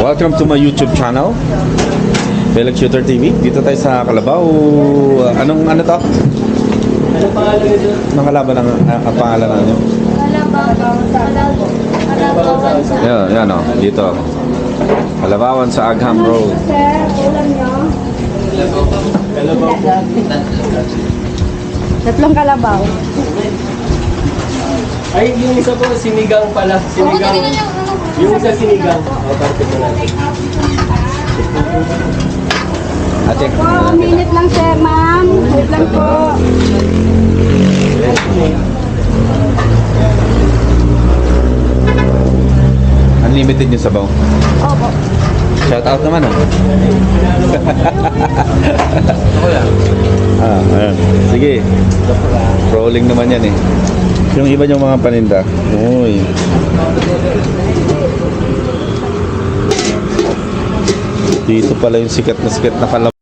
Welcome to my YouTube channel, Felix Shooter TV. Dito tayo sa Kalabaw. Ano to? Ano pangalan nito? Anong kalaban ang pangalan natin? Kalabawan sa... Yan o, dito. Kalabawan sa Agham Road. Kalabaw po. Tatlong kalabaw. Ay, yung isa po, sinigang pala. Sinigang. Yung isa sinigang. O, parte mo natin. Ate, Po, minute lang sir, ma'am. Wait lang po. unlimited yung sabaw. Opo. Shout out naman ah. Ayun. Sige. Rolling naman yan eh. Yung iba yung mga paninda. Uy. Dito pala yung sikat na kalabaw.